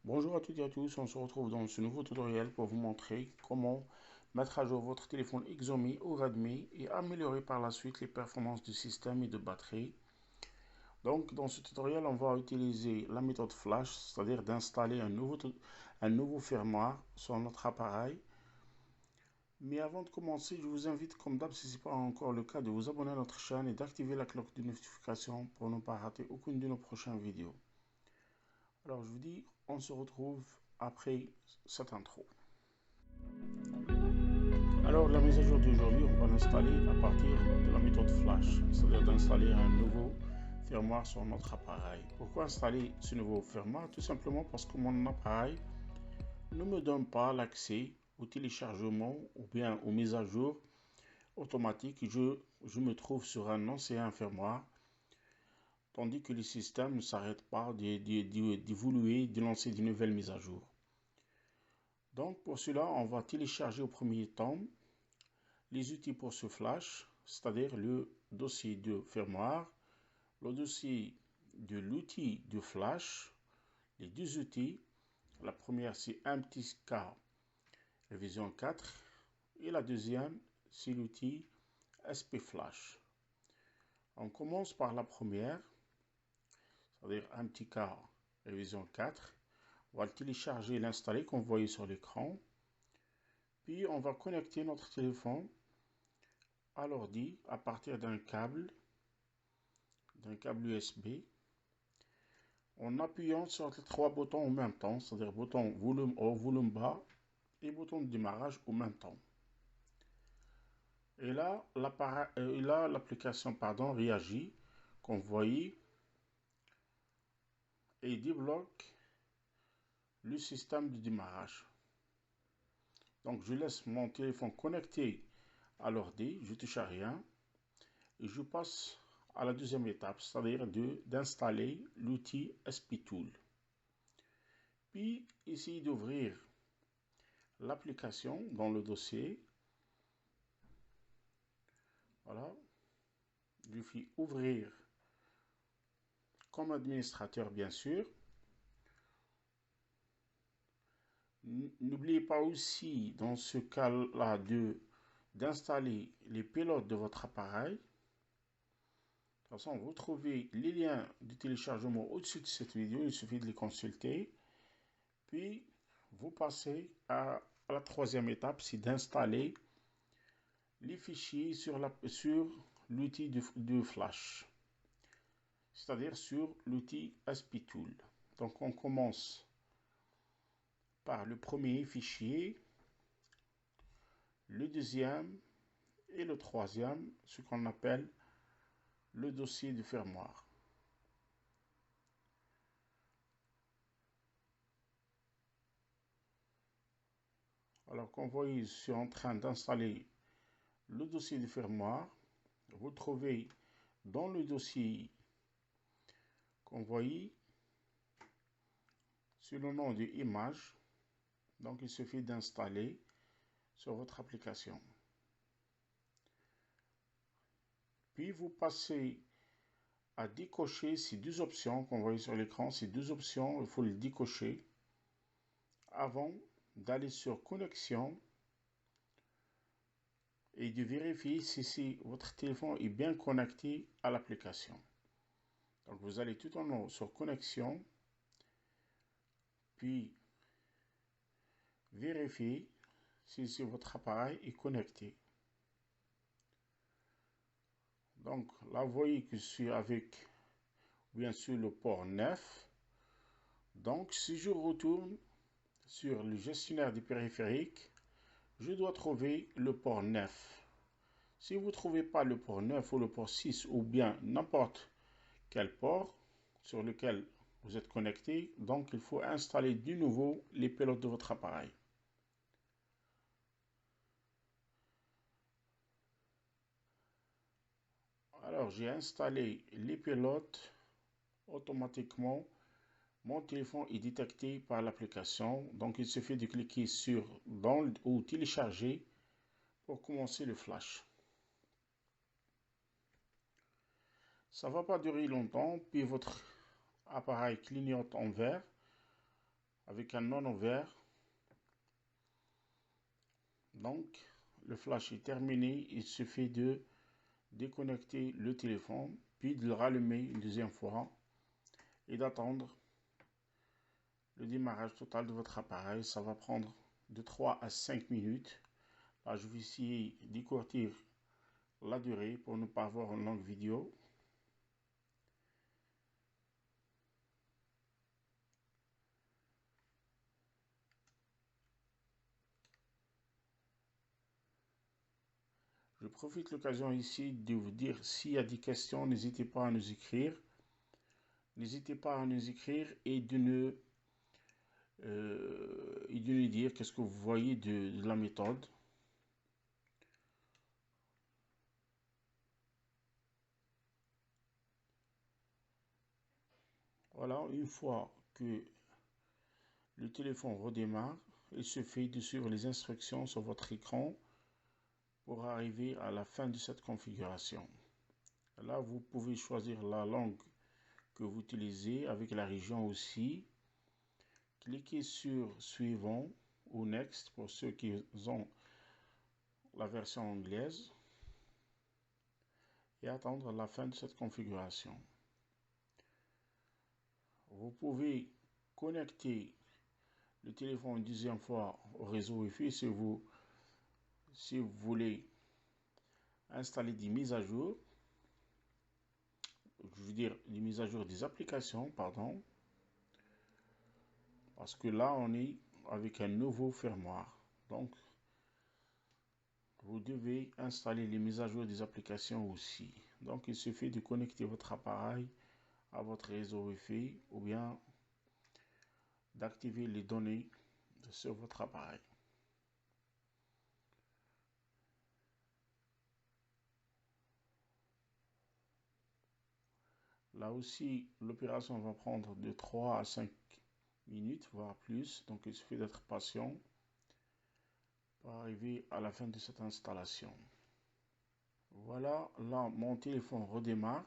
Bonjour à toutes et à tous, on se retrouve dans ce nouveau tutoriel pour vous montrer comment mettre à jour votre téléphone Xiaomi ou Redmi et améliorer par la suite les performances du système et de batterie. Donc dans ce tutoriel, on va utiliser la méthode flash, c'est-à-dire d'installer un nouveau firmware sur notre appareil. Mais avant de commencer, je vous invite comme d'hab, si ce n'est pas encore le cas, de vous abonner à notre chaîne et d'activer la cloche de notification pour ne pas rater aucune de nos prochaines vidéos. Alors je vous dis, on se retrouve après cette intro. Alors la mise à jour d'aujourd'hui, on va l'installer à partir de la méthode flash, c'est-à-dire d'installer un nouveau firmware sur notre appareil. Pourquoi installer ce nouveau firmware? Tout simplement parce que mon appareil ne me donne pas l'accès au téléchargement ou bien aux mises à jour automatiques. Je me trouve sur un ancien firmware, tandis que le système ne s'arrête pas d'évoluer, de lancer de nouvelles mises à jour. Donc pour cela, on va télécharger au premier temps les outils pour ce flash, c'est-à-dire le dossier de firmware, le dossier de l'outil de flash, les deux outils. La première, c'est MTK Revision 4 et la deuxième, c'est l'outil SP Flash. On commence par la première, c'est-à-dire MTK Revision 4. On va le télécharger et l'installer comme vous voyez sur l'écran. Puis on va connecter notre téléphone à l'ordi à partir d'un câble USB en appuyant sur les trois boutons en même temps, c'est-à-dire bouton volume haut, volume bas et bouton de démarrage en même temps. Et là, l'application réagit, comme vous voyez, et débloque le système de démarrage. Donc, je laisse mon téléphone connecté à l'ordi, je ne touche à rien, et je passe à la deuxième étape, c'est-à-dire d'installer l'outil SP Tool. Puis, essayez d'ouvrir l'application dans le dossier. Voilà. Il suffit ouvrir comme administrateur, bien sûr. N'oubliez pas aussi, dans ce cas-là, d'installer les pilotes de votre appareil. De toute façon, vous trouvez les liens de téléchargement au-dessus de cette vidéo. Il suffit de les consulter. Puis, vous passez à la troisième étape, c'est d'installer les fichiers sur l'outil de flash, c'est-à-dire sur l'outil SP Tool. Donc, on commence par le premier fichier, le deuxième et le troisième, ce qu'on appelle le dossier de firmware. Alors, comme vous voyez, je suis en train d'installer le dossier de firmware. Vous trouvez dans le dossier, comme vous voyez, sur le nom de image. Donc, il suffit d'installer sur votre application. Puis, vous passez à décocher ces deux options qu'on voit sur l'écran. Ces deux options, il faut les décocher avant d'aller sur connexion et de vérifier si votre téléphone est bien connecté à l'application. Donc, vous allez tout en haut sur connexion, puis vérifier si votre appareil est connecté. Donc, là, vous voyez que je suis avec, bien sûr, le port 9. Donc, si je retourne sur le gestionnaire des périphériques, je dois trouver le port 9. Si vous ne trouvez pas le port 9 ou le port 6 ou bien n'importe quel port sur lequel vous êtes connecté, donc il faut installer de nouveau les pilotes de votre appareil. Alors j'ai installé les pilotes automatiquement. Mon téléphone est détecté par l'application, donc il suffit de cliquer sur ou télécharger pour commencer le flash. Ça ne va pas durer longtemps, puis votre appareil clignote en vert. avec un non vert. Donc, le flash est terminé. Il suffit de déconnecter le téléphone, puis de le rallumer une deuxième fois et d'attendre le démarrage total de votre appareil. Ça va prendre de 3 à 5 minutes. Là, je vais essayer d'écourtir la durée pour ne pas avoir une longue vidéo. Je profite de l'occasion ici de vous dire, s'il y a des questions, n'hésitez pas à nous écrire. N'hésitez pas à nous écrire et de nous dire qu'est-ce que vous voyez de la méthode. Voilà, une fois que le téléphone redémarre, il suffit de suivre les instructions sur votre écran pour arriver à la fin de cette configuration. Là, vous pouvez choisir la langue que vous utilisez avec la région aussi. Cliquez sur Suivant ou Next pour ceux qui ont la version anglaise et attendre la fin de cette configuration. Vous pouvez connecter le téléphone une deuxième fois au réseau Wi-Fi si vous voulez installer des mises à jour. Je veux dire des mises à jour des applications, pardon. Parce que là, on est avec un nouveau firmware. Donc, vous devez installer les mises à jour des applications aussi. Donc, il suffit de connecter votre appareil à votre réseau Wi-Fi ou bien d'activer les données sur votre appareil. Là aussi, l'opération va prendre de 3 à 5 minutes, voire plus. Donc, il suffit d'être patient pour arriver à la fin de cette installation. Voilà, là, mon téléphone redémarre.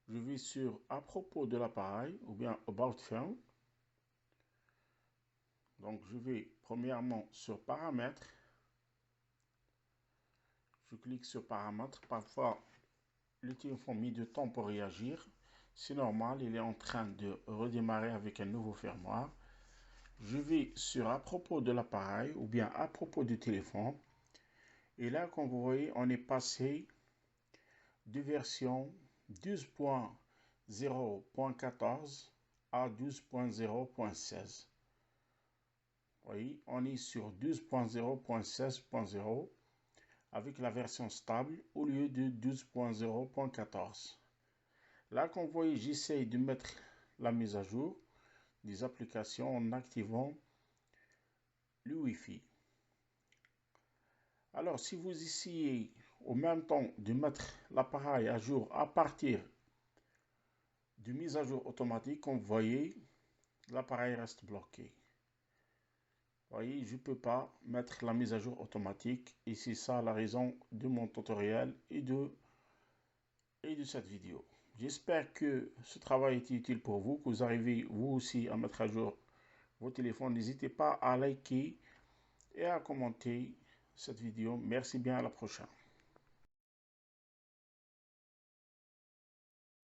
Je vais sur à propos de l'appareil ou bien About Phone. Donc, je vais premièrement sur paramètres. Je clique sur paramètres. Parfois, le téléphone met du temps pour réagir. C'est normal, il est en train de redémarrer avec un nouveau firmware. Je vais sur à propos de l'appareil ou bien à propos du téléphone. Et là, comme vous voyez, on est passé de version 12.0.14 à 12.0.16. Oui, on est sur 12.0.16.0 avec la version stable au lieu de 12.0.14. Là, comme vous voyez, j'essaye de mettre la mise à jour des applications en activant le Wi-Fi. Alors, si vous essayez au même temps de mettre l'appareil à jour à partir de mise à jour automatique, comme vous voyez, l'appareil reste bloqué. Vous voyez, je ne peux pas mettre la mise à jour automatique et c'est ça la raison de mon tutoriel et de cette vidéo. J'espère que ce travail était utile pour vous, que vous arrivez vous aussi à mettre à jour vos téléphones. N'hésitez pas à liker et à commenter cette vidéo. Merci bien, à la prochaine.